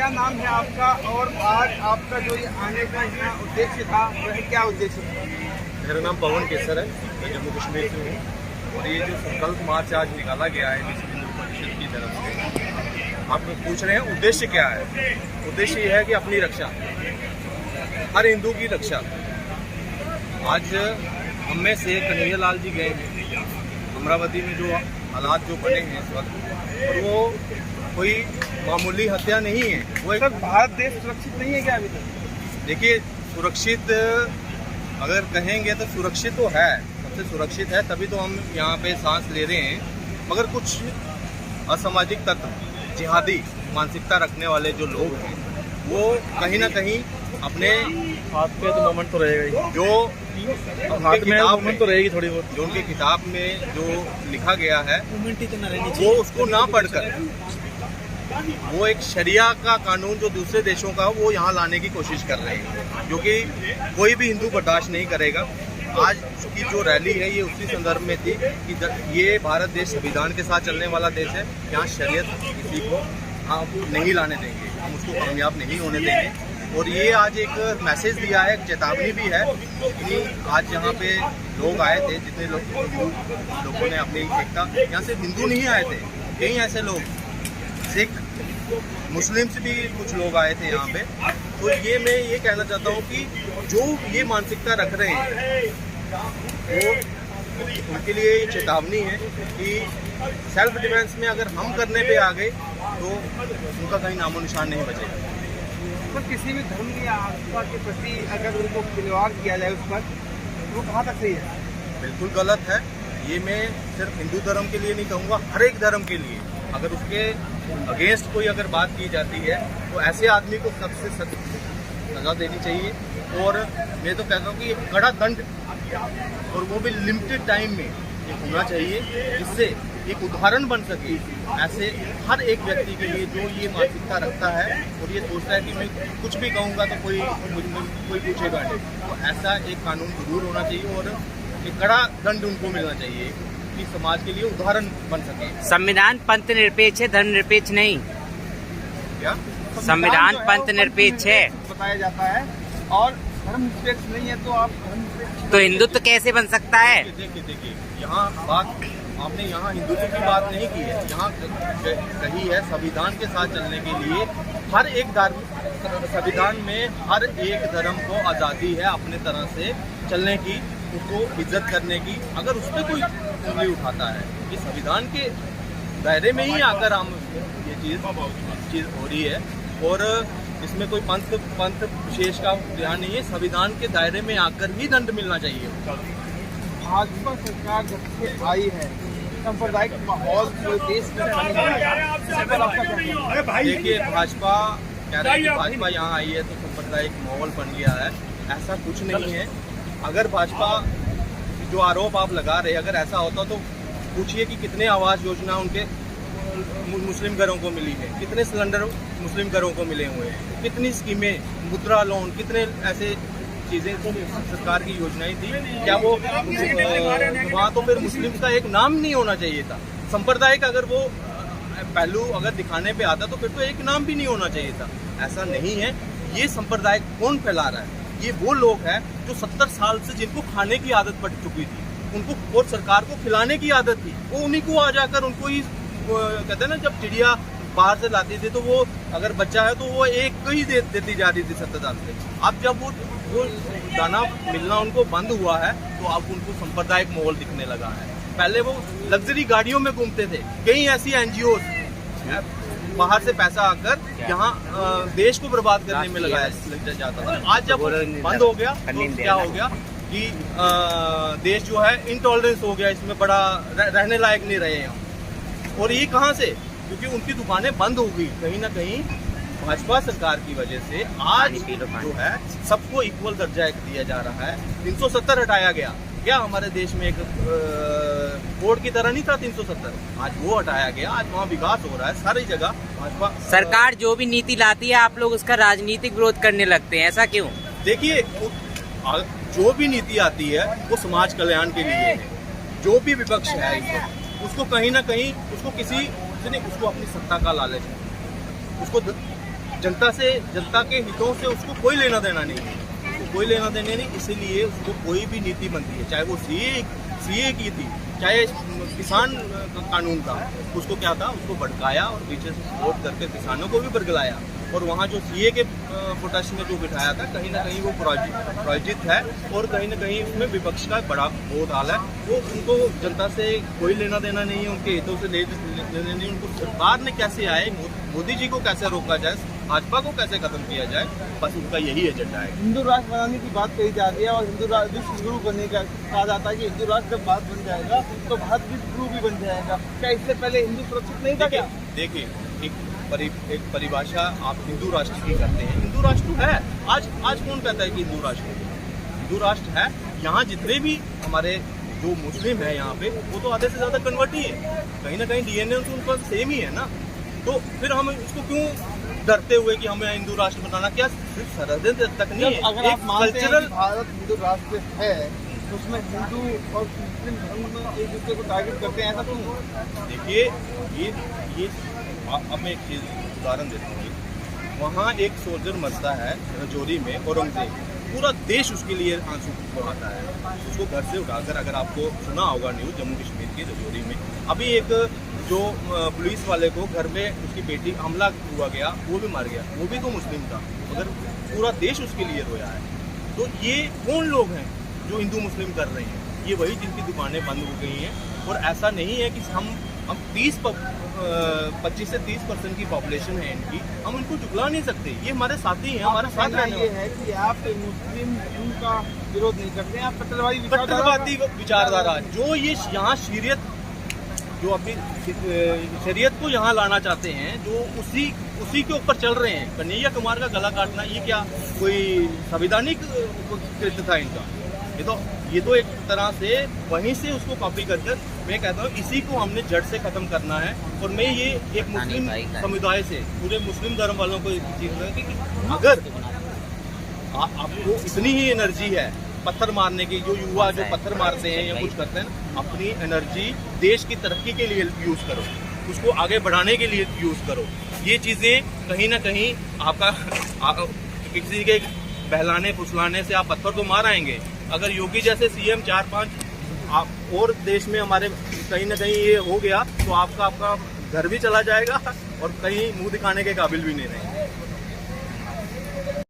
क्या नाम है आपका और आज आपका जो ये आने का यहाँ उद्देश्य था वह क्या उद्देश्य था? मेरा नाम पवन केसर है, मैं जम्मू कश्मीर से हूँ। और ये जो संकल्प मार्च आज निकाला गया है विश्व हिंदू परिषद की तरफ से, आप पूछ रहे हैं उद्देश्य क्या है? उद्देश्य ये है कि अपनी रक्षा, हर हिंदू की रक्षा। आज हम में से कन्हैया लाल जी गए हैं अमरावती में, जो हालात जो बने हैं इस वक्त, और वो कोई मामूली हत्या नहीं है। वो एक भारत देश सुरक्षित नहीं है क्या अभी तक? देखिए, सुरक्षित अगर कहेंगे तो सुरक्षित तो है, सबसे सुरक्षित है, तभी तो हम यहाँ पे सांस ले रहे हैं। मगर कुछ असामाजिक तत्व, जिहादी मानसिकता रखने वाले जो लोग हैं, वो कहीं ना कहीं अपने हाथ पे तो मोमेंट तो रहेगा ही, जो हाथ में मोमेंट तो रहेगी थोड़ी बहुत, जो उनकी किताब में जो लिखा गया है वो उसको ना पढ़कर वो एक शरिया का कानून जो दूसरे देशों का वो यहाँ लाने की कोशिश कर रहे हैं, जो कि कोई भी हिंदू बर्दाश्त नहीं करेगा। आज की जो रैली है ये उसी संदर्भ में थी कि ये भारत देश संविधान के साथ चलने वाला देश है, यहाँ शरीयत किसी को हम नहीं लाने देंगे, हम उसको कामयाब नहीं होने देंगे। और ये आज एक मैसेज दिया है, एक चेतावनी भी है कि आज यहाँ पे लोग आए थे, जितने लोगों ने अपनी एकता, यहाँ से हिंदू नहीं आए थे, कई ऐसे लोग, सिख, मुस्लिम से भी कुछ लोग आए थे यहाँ पे। तो ये मैं ये कहना चाहता हूँ कि जो ये मानसिकता रख रहे हैं वो उनके लिए चेतावनी है कि सेल्फ डिफेंस में अगर हम करने पे आ गए तो उनका कहीं नामो निशान नहीं बचेगा। तो किसी भी धर्म की आस्था के प्रति अगर उनको खिलवाड़ किया जाए उस पर, वो कहाँ तक सही है? बिल्कुल गलत है। ये मैं सिर्फ हिंदू धर्म के लिए नहीं कहूँगा, हर एक धर्म के लिए अगर उसके अगेंस्ट कोई अगर बात की जाती है तो ऐसे आदमी को सबसे सख्त सजा देनी चाहिए। और मैं तो कहता हूँ कि एक कड़ा दंड, और वो भी लिमिटेड टाइम में ये होना चाहिए, जिससे एक उदाहरण बन सके ऐसे हर एक व्यक्ति के लिए जो ये मानसिकता रखता है और ये सोचता है कि मैं कुछ भी कहूँगा तो कोई पूछेगा नहीं। तो ऐसा एक कानून जरूर होना चाहिए और एक कड़ा दंड उनको मिलना चाहिए कि समाज के लिए उदाहरण बन सके। संविधान पंथ निरपेक्ष है, धर्म निरपेक्ष नहीं। क्या संविधान पंथ निरपेक्ष है बताया जाता है और धर्म निरपेक्ष नहीं है, तो आप धर्म निरपेक्ष तो हिंदुत्व कैसे बन सकता है? देखिए यहाँ बात आपने यहाँ हिंदुत्व की बात नहीं की है, यहाँ कही है संविधान के साथ चलने के लिए हर एक संविधान में हर एक धर्म को आज़ादी है अपने तरह से चलने की, उसको इज्जत करने की। अगर उस पर कोई उंगली उठाता है, ये संविधान के दायरे में ही आकर हम ये चीज़ हो रही है और इसमें कोई पंथ विशेष का ध्यान नहीं है, संविधान के दायरे में आकर ही दंड मिलना चाहिए। भाजपा सरकार जब से आई है सांप्रदायिक माहौल देश में देखिए, भाजपा कह रहे हैं कि भाजपा यहाँ आई है तो सांप्रदायिक माहौल बन गया है, ऐसा कुछ नहीं है। अगर भाजपा जो आरोप आप लगा रहे, अगर ऐसा होता तो पूछिए कि कितने आवास योजना उनके मुस्लिम घरों को मिली है, कितने सिलेंडर मुस्लिम घरों को मिले हुए हैं, कितनी स्कीमें, मुद्रा लोन, कितने ऐसे चीज़ें सरकार की योजनाएं थी। क्या वो वहाँ तो फिर मुस्लिम का एक नाम नहीं होना चाहिए था? सांप्रदायिक अगर वो पहलू अगर दिखाने पे आता तो फिर तो एक नाम भी नहीं होना चाहिए था। ऐसा नहीं है। ये सांप्रदायिक कौन फैला रहा है? ये वो लोग हैं जो 70 साल से जिनको खाने की आदत पड़ चुकी थी, उनको और सरकार को खिलाने की आदत थी, वो उन्हीं को आ जाकर उनको ही कहते हैं ना, जब चिड़िया बाहर से लाती थी तो वो अगर बच्चा है तो वो एक को ही देती जा रही थी 70 साल से। अब जब वो दाना मिलना उनको बंद हुआ है तो अब उनको सांप्रदायिक माहौल दिखने लगा है। पहले वो लग्जरी गाड़ियों में घूमते थे, कई ऐसी एनजीओ बाहर से पैसा आकर यहाँ देश को बर्बाद करने में लगाया जाता था। आज जब बंद हो गया तो क्या हो गया कि देश जो है इंटॉलरेंस हो गया, इसमें बड़ा रहने लायक नहीं रहे यहाँ। और ये कहाँ से? क्योंकि उनकी दुकानें बंद हो गई। कहीं ना कहीं भाजपा सरकार की वजह से आज जो है सबको इक्वल दर्जा दिया जा रहा है। 370 हटाया गया, क्या हमारे देश में एक कोड की तरह नहीं था 370, आज वो हटाया गया। आज वहाँ विकास हो रहा है सारी जगह। भाजपा सरकार जो भी नीति लाती है आप लोग उसका राजनीतिक विरोध करने लगते हैं, ऐसा क्यों? देखिए, जो भी नीति आती है वो समाज कल्याण के लिए है। जो भी विपक्ष है उसको कहीं ना कहीं उसको किसी ने उसको अपनी सत्ता का लालच है, उसको जनता के हितों से उसको कोई लेना देना नहीं है, उसको कोई लेना देना नहीं। इसीलिए उसको कोई भी नीति बनती है, चाहे वो सीए की थी, चाहे किसान कानून था, उसको क्या था, उसको भड़काया और पीछे से सपोर्ट करके किसानों को भी बरगलाया। और वहाँ जो सीए के प्रोटेस्ट में जो बिठाया था, कहीं ना कहीं वो प्रायोजित है और कहीं ना कहीं उसमें विपक्ष का बड़ा बहुत हाल है। वो उनको जनता से कोई लेना देना नहीं है, उनके हितों से लेना नहीं। उनको सरकार ने कैसे आए, मोदी जी को कैसे रोका जाए, भाजपा को कैसे खत्म किया जाए, बस उनका यही एजेंडा है। हिंदू राष्ट्र बनाने की बात कही जा रही है और हिंदू राष्ट्र विश्व गुरु बनने का कहा जाता है कि हिंदू राष्ट्र जब बात बन जाएगा तो भारत विश्व गुरु भी बन जाएगा। क्या इससे पहले हिंदू सुरक्षित नहीं था क्या? देखिए, एक परिभाषा आप हिंदू राष्ट्र की करते हैं, हिंदू राष्ट्र है। आज कौन कहता है कि हिंदू राष्ट्र है? हिंदू राष्ट्र है। यहाँ जितने भी हमारे जो मुस्लिम है यहाँ पे, वो तो आधे से ज्यादा कन्वर्ट ही है, कहीं ना कहीं डीएनए उनका सेम ही है ना। तो फिर हम इसको क्यों डरते हुए कि हमें हिंदू राष्ट्र बनाना? क्या सिर्फ सरहदें तक नहीं है, अगर आप मानते हैं कल्चरल कि भारत हिंदू राष्ट्र है तो उसमें हिंदू और मुस्लिम धर्म में एक दूसरे को टारगेट करते हैं, ऐसा क्यों? देखिए, ये अब मैं एक चीज उदाहरण देता हूँ। वहाँ एक सोल्जर मरता है रजौरी में, औरंगजेब, पूरा देश उसके लिए आंसू बहाता है, उसको घर से उठाकर। अगर आपको सुना होगा न्यूज़, जम्मू कश्मीर की रजौरी में अभी एक जो पुलिस वाले को घर में उसकी बेटी हमला हुआ गया, वो भी मार गया, वो भी तो मुस्लिम था, मगर पूरा देश उसके लिए रोया है। तो ये कौन लोग हैं जो हिंदू मुस्लिम कर रहे हैं? ये वही जिनकी दुकानें बंद हो गई हैं। और ऐसा नहीं है कि हम 25 से 30% की पॉपुलेशन है इनकी, हम इनको झुकला नहीं सकते। ये हमारे साथी हैं, हमारे साथ रहने ये है कि आप मुस्लिम धर्म का विरोध नहीं करते हैं, आप कट्टरवादी विचारधारा जो ये यहाँ जो अपनी शरीयत को यहाँ लाना चाहते हैं, जो उसी के ऊपर चल रहे हैं। कन्हैया कुमार का गला काटना, ये क्या कोई संवैधानिक कृत्य था इनका? ये तो एक तरह से वहीं से उसको कॉपी कर मैं कहता हूँ इसी को हमने जड़ से खत्म करना है। और मैं ये एक मुस्लिम समुदाय से, पूरे मुस्लिम धर्म वालों को चीज है कि अगर आपको इतनी ही एनर्जी है पत्थर मारने की, जो युवा जो पत्थर मारते हैं या कुछ करते हैं, अपनी एनर्जी देश की तरक्की के लिए यूज करो, उसको आगे बढ़ाने के लिए यूज करो। ये चीजें कहीं ना कहीं आपका किसी के बहलाने फुसलाने से आप पत्थर तो मार आएंगे। अगर योगी जैसे सीएम 4-5 और देश में हमारे कहीं ना कहीं ये हो गया तो आपका घर भी चला जाएगा और कहीं मुंह दिखाने के काबिल भी नहीं रहेगा।